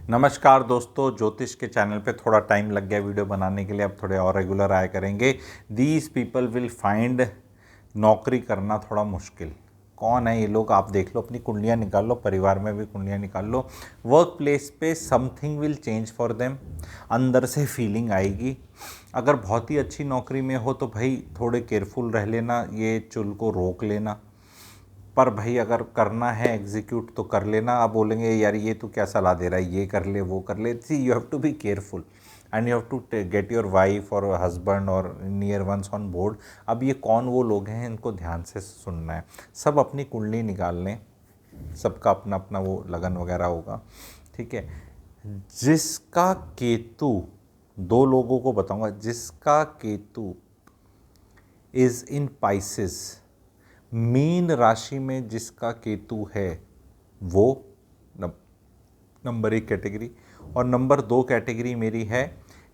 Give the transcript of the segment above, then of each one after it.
नमस्कार दोस्तों, ज्योतिष के चैनल पे थोड़ा टाइम लग गया वीडियो बनाने के लिए। अब थोड़े और रेगुलर आया करेंगे। दीज पीपल विल फाइंड नौकरी करना थोड़ा मुश्किल। कौन है ये लोग? आप देख लो, अपनी कुंडलियाँ निकाल लो, परिवार में भी कुंडलियाँ निकाल लो। वर्क प्लेस पे something will change for them. अंदर से फीलिंग आएगी। अगर बहुत ही अच्छी नौकरी में हो तो भाई थोड़े केयरफुल रह लेना, ये चुल को रोक लेना। पर भाई अगर करना है एग्जीक्यूट तो कर लेना। आप बोलेंगे यार ये तो क्या सलाह दे रहा है, ये कर ले वो कर ले। See you have to be careful and you have to get your wife और हस्बैंड और नियर वंस ऑन बोर्ड। अब ये कौन वो लोग हैं, इनको ध्यान से सुनना है। सब अपनी कुंडली निकाल लें, सबका अपना अपना वो लगन वगैरह होगा, ठीक है। जिसका केतु, दो लोगों को बताऊंगा, जिसका Ketu is in Pisces, mean राशि में जिसका केतु है वो नंबर 1 कैटेगरी। और नंबर 2 कैटेगरी मेरी है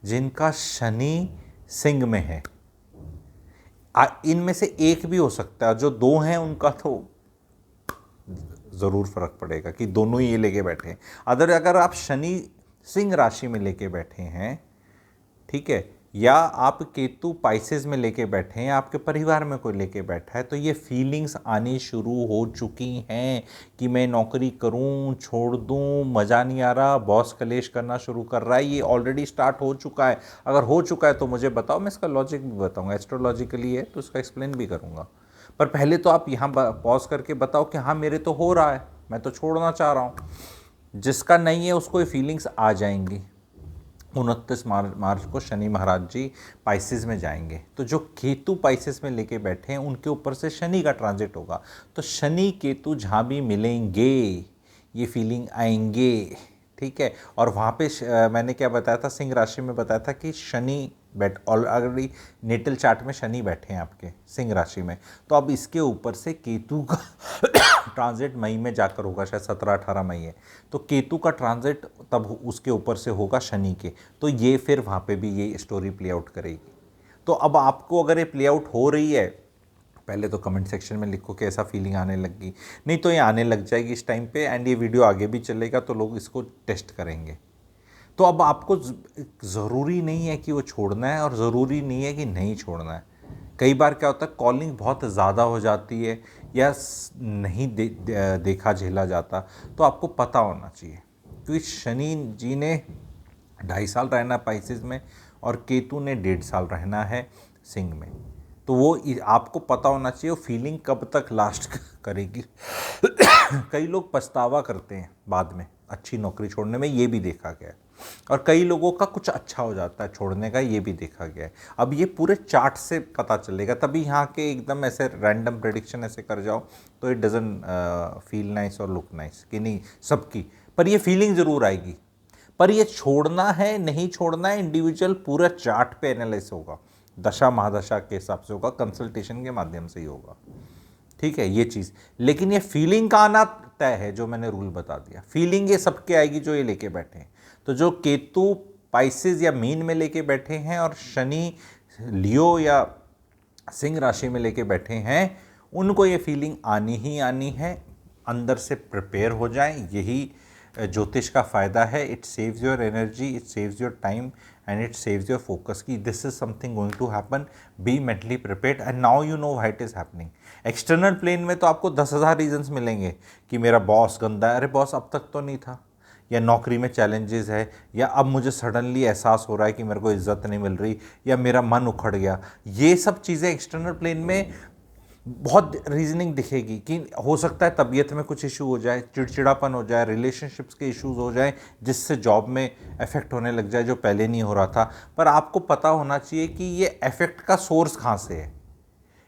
जिनका शनि सिंह में है। इनमें से एक भी हो सकता है, जो दो हैं उनका तो ज़रूर फर्क पड़ेगा कि दोनों ही ये लेके बैठे हैं। अगर आप शनि सिंह राशि में लेके बैठे हैं, ठीक है, या आप केतु पाइसेस में लेके बैठे हैं, आपके परिवार में कोई लेके बैठा है, तो ये फीलिंग्स आनी शुरू हो चुकी हैं कि मैं नौकरी करूं, छोड़ दूं, मज़ा नहीं आ रहा, बॉस कलेश करना शुरू कर रहा है। ये ऑलरेडी स्टार्ट हो चुका है। अगर हो चुका है तो मुझे बताओ, मैं इसका लॉजिक भी बताऊंगा। एस्ट्रोलॉजिकली है तो इसका एक्सप्लेन भी करूंगा। पर पहले तो आप यहाँ पॉज करके बताओ कि हाँ मेरे तो हो रहा है, मैं तो छोड़ना चाह रहा हूँ। जिसका नहीं है उसको ये फीलिंग्स आ जाएंगी। 29 मार्च को शनि महाराज जी पाइसेस में जाएंगे, तो जो केतु पाइसेस में लेके बैठे हैं उनके ऊपर से शनि का ट्रांजिट होगा। तो शनि केतु जहाँ भी मिलेंगे ये फीलिंग आएंगे, ठीक है। और वहाँ पे मैंने क्या बताया था, सिंह राशि में बताया था कि शनि ऑलरेडी नेटल चार्ट में शनि बैठे हैं आपके सिंह राशि में। तो अब इसके ऊपर से केतु का ट्रांजिट मई में जाकर होगा, शायद 17-18 मई है। तो केतु का ट्रांजिट तब उसके ऊपर से होगा शनि के, तो ये फिर वहाँ पे भी ये स्टोरी प्ले आउट करेगी। तो अब आपको अगर ये प्ले आउट हो रही है, पहले तो कमेंट सेक्शन में लिखो कि ऐसा फीलिंग आने लगी, नहीं तो ये आने लग जाएगी इस टाइम पे, एंड ये वीडियो आगे भी चलेगा तो लोग इसको टेस्ट करेंगे। तो अब आपको ज़रूरी नहीं है कि वो छोड़ना है और ज़रूरी नहीं है कि नहीं छोड़ना है। कई बार क्या होता है, कॉलिंग बहुत ज़्यादा हो जाती है या नहीं देखा झेला जाता, तो आपको पता होना चाहिए। क्योंकि शनि जी ने 2.5 साल रहना पाइसेस में और केतु ने 1.5 साल रहना है सिंह में। तो वो आपको पता होना चाहिए वो फीलिंग कब तक लास्ट करेगी। कई लोग पछतावा करते हैं बाद में अच्छी नौकरी छोड़ने में, ये भी देखा गया है। और कई लोगों का कुछ अच्छा हो जाता है छोड़ने का, ये भी देखा गया है। अब ये पूरे चार्ट से पता चलेगा, तभी यहाँ के एकदम ऐसे रैंडम प्रेडिक्शन ऐसे कर जाओ तो इट डजन फील नाइस और लुक नाइस कि नहीं सबकी। पर ये फीलिंग ज़रूर आएगी। पर ये छोड़ना है नहीं छोड़ना है इंडिविजुअल पूरा चार्ट पे एनालाइज होगा, दशा महादशा के हिसाब से होगा, कंसल्टेशन के माध्यम से ही होगा, ठीक है ये चीज़। लेकिन ये फीलिंग का आना तय है, जो मैंने रूल बता दिया। फीलिंग ये सबके आएगी जो ये लेके बैठे हैं। तो जो केतु पाइसेस या मीन में लेके बैठे हैं और शनि लियो या सिंह राशि में लेके बैठे हैं, उनको ये फीलिंग आनी ही आनी है। अंदर से प्रिपेयर हो जाएं, यही ज्योतिष का फ़ायदा है। It saves your energy, it saves your time and it saves your focus कि this is something going to happen, be mentally prepared and now you know why it is happening. External plane में तो आपको 10,000 reasons मिलेंगे कि मेरा boss गंदा है, अरे बॉस अब तक तो नहीं था, या नौकरी में चैलेंजेस है, या अब मुझे सडनली एहसास हो रहा है कि मेरे को इज्जत नहीं मिल रही, या मेरा मन उखड़ गया। ये सब चीज़ें एक्सटर्नल प्लेन में बहुत रीजनिंग दिखेगी कि हो सकता है तबीयत में कुछ इशू हो जाए, चिड़चिड़ापन हो जाए, रिलेशनशिप्स के इश्यूज हो जाए, जिससे जॉब में इफेक्ट होने लग जाए जो पहले नहीं हो रहा था। पर आपको पता होना चाहिए कि ये इफेक्ट का सोर्स कहाँ से है।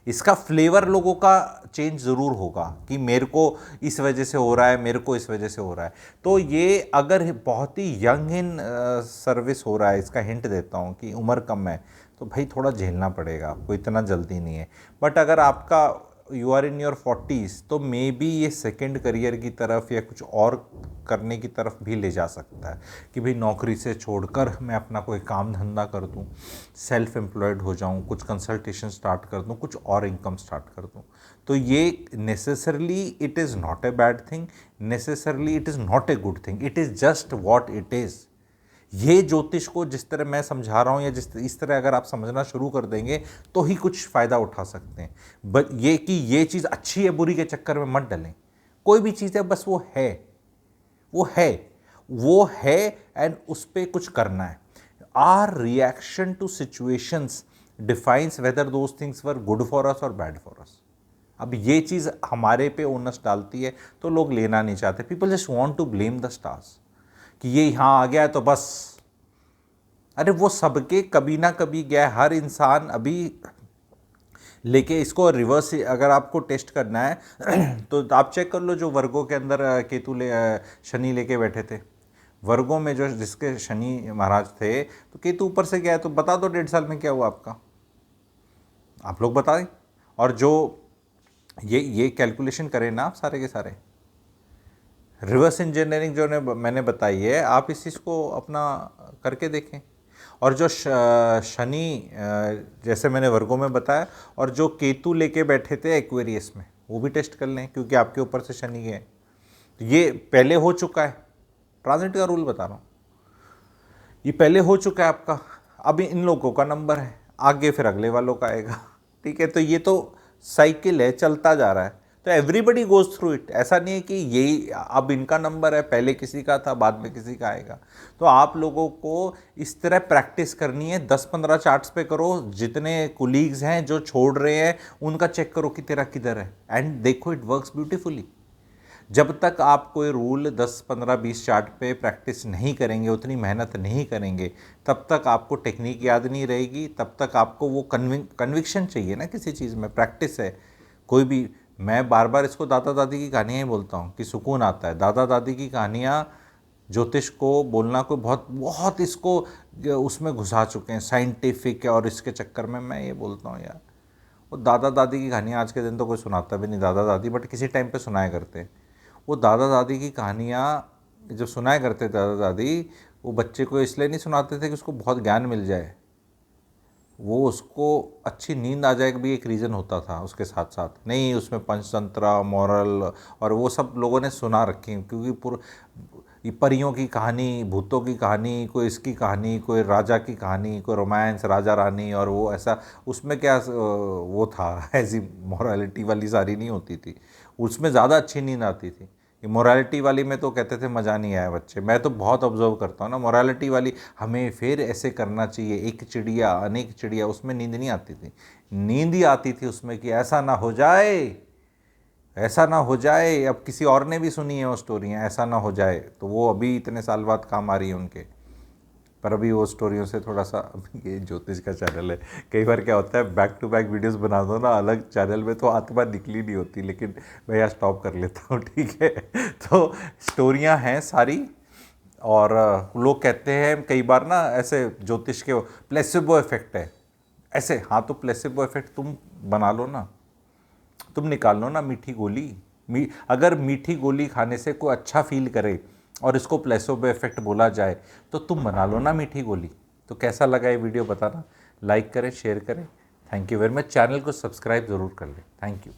इसका फ्लेवर लोगों का चेंज ज़रूर होगा कि मेरे को इस वजह से हो रहा है, मेरे को इस वजह से हो रहा है। तो ये अगर बहुत ही यंग इन सर्विस हो रहा है, इसका हिंट देता हूँ कि उम्र कम है, तो भाई थोड़ा झेलना पड़ेगा आपको, इतना जल्दी नहीं है। बट अगर आपका you are in your 40s तो मे बी ये सेकंड करियर की तरफ या कुछ और करने की तरफ भी ले जा सकता है कि भाई नौकरी से छोड़कर मैं अपना कोई काम धंधा कर दूं, सेल्फ एम्प्लॉयड हो जाऊं, कुछ कंसल्टेशन स्टार्ट कर दूं, कुछ और इनकम स्टार्ट कर दूं। तो ये necessarily it is not a bad thing, necessarily it is not a good thing, it is just what it is. ये ज्योतिष को जिस तरह मैं समझा रहा हूँ या जिस इस तरह अगर आप समझना शुरू कर देंगे तो ही कुछ फ़ायदा उठा सकते हैं। बट ये कि ये चीज़ अच्छी है बुरी के चक्कर में मत डलें। कोई भी चीज़ है बस वो है, वो है एंड उस पर कुछ करना है। Our reaction to situations defines whether those things were good for us और बैड फॉर अस। अब ये चीज़ हमारे पे ओनस डालती है तो लोग लेना नहीं चाहते। People just want to blame the stars कि ये यहाँ आ गया है तो बस। अरे वो सबके कभी ना कभी गया है, हर इंसान अभी लेके इसको रिवर्स अगर आपको टेस्ट करना है तो आप चेक कर लो जो वर्गों के अंदर शनि लेके बैठे थे। वर्गों में जो जिसके शनि महाराज थे तो केतु ऊपर से गया है, तो बता दो 1.5 साल में क्या हुआ आपका, आप लोग बताएं। और जो ये कैलकुलेशन करें ना आप सारे के सारे, रिवर्स इंजीनियरिंग जो मैंने बताई है आप इस चीज़ को अपना करके देखें। और जो शनि जैसे मैंने वर्गों में बताया, और जो केतु लेके बैठे थे एक्वेरियस में वो भी टेस्ट कर लें क्योंकि आपके ऊपर से शनि गए। तो ये पहले हो चुका है, ट्रांजिट का रूल बता रहा हूँ, ये पहले हो चुका है आपका। अभी इन लोगों का नंबर है, आगे फिर अगले वालों का आएगा। ठीक है, तो ये तो साइकिल है, चलता जा रहा है। तो एवरीबडी गोज थ्रू इट। ऐसा नहीं है कि यही अब इनका नंबर है, पहले किसी का था बाद में किसी का आएगा। तो आप लोगों को इस तरह प्रैक्टिस करनी है। 10-15 चार्ट्स पे करो, जितने कोलीग्स हैं जो छोड़ रहे हैं उनका चेक करो कि तेरा किधर है, एंड देखो इट वर्क्स ब्यूटीफुली। जब तक आप कोई रूल 10-15-20 चार्ट पे प्रैक्टिस नहीं करेंगे, उतनी मेहनत नहीं करेंगे, तब तक आपको टेक्निक याद नहीं रहेगी, तब तक आपको वो कन्विक्शन चाहिए ना किसी चीज़ में। प्रैक्टिस है कोई भी, मैं बार बार इसको दादा दादी की कहानियाँ ही बोलता हूँ कि सुकून आता है। दादा दादी की कहानियाँ ज्योतिष को बोलना कोई बहुत इसको उसमें घुसा चुके हैं, साइंटिफिक है, और इसके चक्कर में मैं ये बोलता हूँ यार, वो दादा दादी की कहानियाँ आज के दिन तो कोई सुनाता भी नहीं दादा दादी, बट किसी टाइम पे सुनाया करते हैं। वो दादा दादी की कहानियाँ जो सुनाया करते दादा दादी, वो बच्चे को इसलिए नहीं सुनाते थे कि उसको बहुत ज्ञान मिल जाए, वो उसको अच्छी नींद आ जाए भी एक रीज़न होता था उसके साथ साथ। नहीं, उसमें पंचतंत्र, मॉरल और वो सब लोगों ने सुना रखी, क्योंकि परियों की कहानी, भूतों की कहानी, कोई इसकी कहानी, कोई राजा की कहानी, कोई रोमांस राजा रानी, और वो ऐसा उसमें क्या वो था, ऐसी मॉरलिटी वाली सारी नहीं होती थी, उसमें ज़्यादा अच्छी नींद आती थी। ये मोरालिटी वाली में तो कहते थे मज़ा नहीं आया बच्चे। मैं तो बहुत ऑब्जर्व करता हूँ ना, मोरालिटी वाली हमें फिर ऐसे करना चाहिए, एक चिड़िया अनेक चिड़िया, उसमें नींद नहीं आती थी। नींद ही आती थी उसमें कि ऐसा ना हो जाए, ऐसा ना हो जाए। अब किसी और ने भी सुनी है वो स्टोरियाँ, ऐसा ना हो जाए, तो वो अभी इतने साल बाद काम आ रही है उनके। पर अभी वो स्टोरियों से थोड़ा सा, ये ज्योतिष का चैनल है, कई बार क्या होता है बैक टू बैक वीडियोस बना दो ना अलग चैनल में तो आत्मा निकली नहीं होती, लेकिन मैं यहाँ स्टॉप कर लेता हूँ। ठीक है, तो स्टोरियाँ हैं सारी, और लोग कहते हैं कई बार ना ऐसे ज्योतिष के प्लेसिबो इफेक्ट है ऐसे। हाँ, तो प्लेसिबो इफेक्ट तुम बना लो ना, तुम निकाल लो ना मीठी गोली। अगर मीठी गोली खाने से कोई अच्छा फील करे और इसको प्लेसिबो इफेक्ट बोला जाए तो तुम बना लो ना मीठी गोली। तो कैसा लगा ये वीडियो बताना, लाइक करें, शेयर करें। Thank you very much. Channel को सब्सक्राइब ज़रूर कर लें। Thank you.